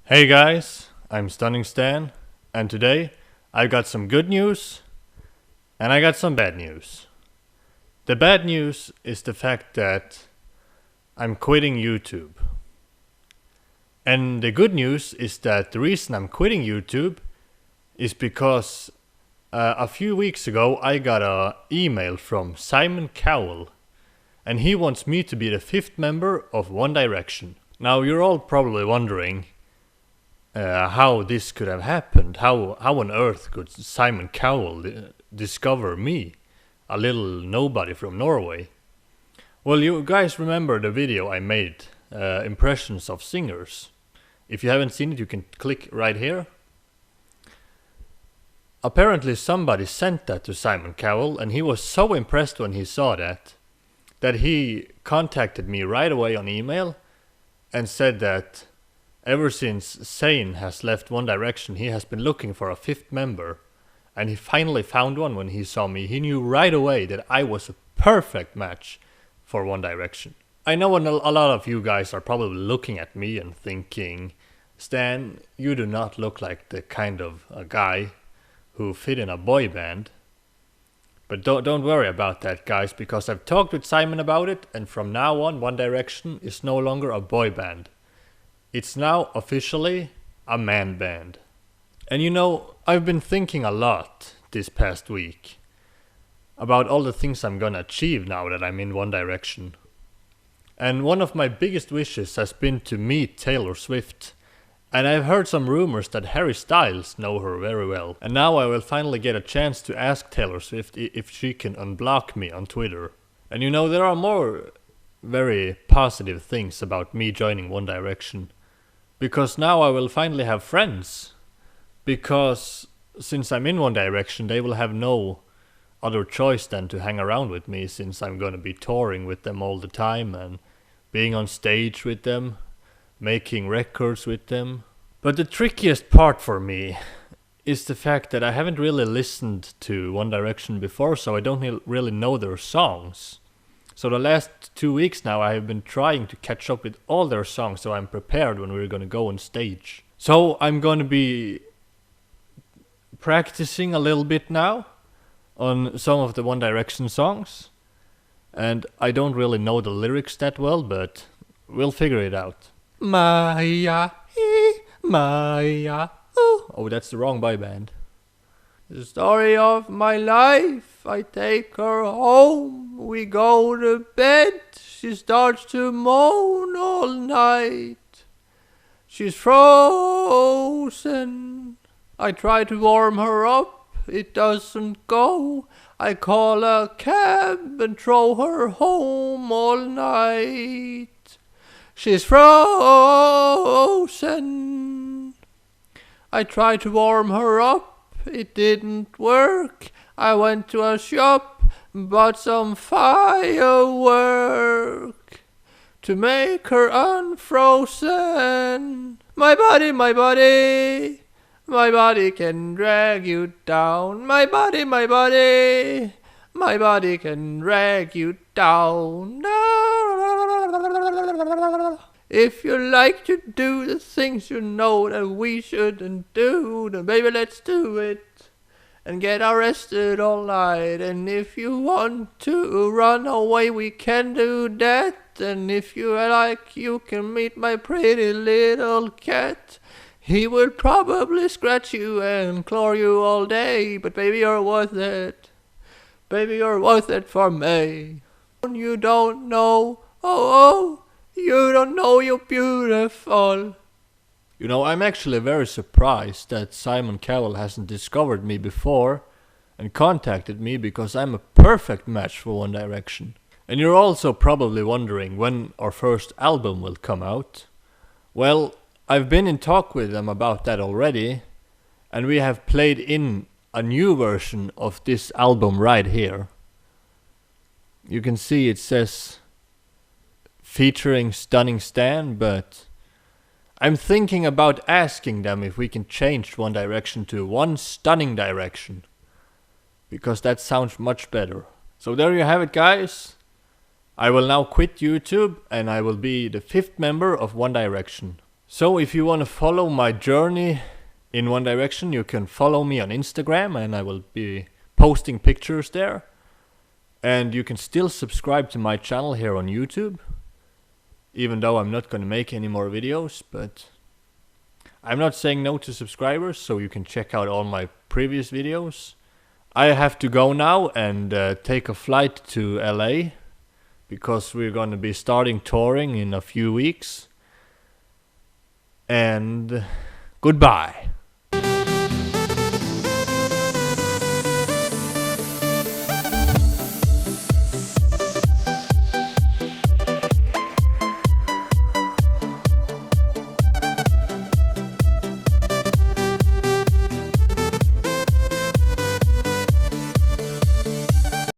Hey guys, I'm Stunning Stan, and today I got some good news and I got some bad news. The bad news is the fact that I'm quitting YouTube. And the good news is that the reason I'm quitting YouTube is because a few weeks ago I got an email from Simon Cowell, and he wants me to be the fifth member of One Direction. Now you're all probably wondering how this could have happened. How on earth could Simon Cowell discover me, a little nobody from Norway? Well, you guys remember the video I made, impressions of singers. If you haven't seen it, you can click right here. Apparently somebody sent that to Simon Cowell, and he was so impressed when he saw that he contacted me right away on email and said that ever since Zayn has left One Direction, he has been looking for a fifth member, and he finally found one when he saw me. He knew right away that I was a perfect match for One Direction. I know a lot of you guys are probably looking at me and thinking, Stan, you do not look like the kind of a guy who fit in a boy band. But don't worry about that, guys, because I've talked with Simon about it, and from now on One Direction is no longer a boy band. It's now officially a man band. And you know, I've been thinking a lot this past week about all the things I'm gonna achieve now that I'm in One Direction. And one of my biggest wishes has been to meet Taylor Swift. And I've heard some rumors that Harry Styles know her very well. And now I will finally get a chance to ask Taylor Swift if she can unblock me on Twitter. And you know, there are more very positive things about me joining One Direction. Because now I will finally have friends. Because since I'm in One Direction, they will have no other choice than to hang around with me, since I'm gonna be touring with them all the time and being on stage with them, making records with them. But the trickiest part for me is the fact that I haven't really listened to One Direction before, so I don't really know their songs. So the last 2 weeks now I have been trying to catch up with all their songs, so I'm prepared when we're gonna go on stage. So I'm gonna be practicing a little bit now on some of the One Direction songs. And I don't really know the lyrics that well, but we'll figure it out. Maya, Maya, oh, that's the wrong boy band. The story of my life, I take her home, we go to bed, she starts to moan all night. She's frozen, I try to warm her up, it doesn't go. I call a cab and throw her home all night. She's frozen, I try to warm her up, it didn't work. I went to a shop, bought some firework to make her unfrozen. My body, my body, my body can drag you down. My body, my body, my body can drag you down. If you like to do the things you know that we shouldn't do, then baby let's do it and get arrested all night. And if you want to run away, we can do that. And if you like, you can meet my pretty little cat. He will probably scratch you and claw you all day, but baby you're worth it. Baby you're worth it for me. You don't know, oh, you don't know you're beautiful. You know, I'm actually very surprised that Simon Cowell hasn't discovered me before and contacted me, because I'm a perfect match for One Direction. And you're also probably wondering when our first album will come out. Well, I've been in talk with them about that already, and we have played in a new version of this album right here. You can see it says featuring Stunning Stan, but I'm thinking about asking them if we can change One Direction to One Stunning Direction, because that sounds much better. So there you have it, guys. I will now quit YouTube and I will be the fifth member of One Direction. So if you want to follow my journey in one direction, you can follow me on Instagram, and I will be posting pictures there. And you can still subscribe to my channel here on YouTube, even though I'm not going to make any more videos. But I'm not saying no to subscribers, so you can check out all my previous videos. I have to go now and take a flight to LA, because we're going to be starting touring in a few weeks. And goodbye.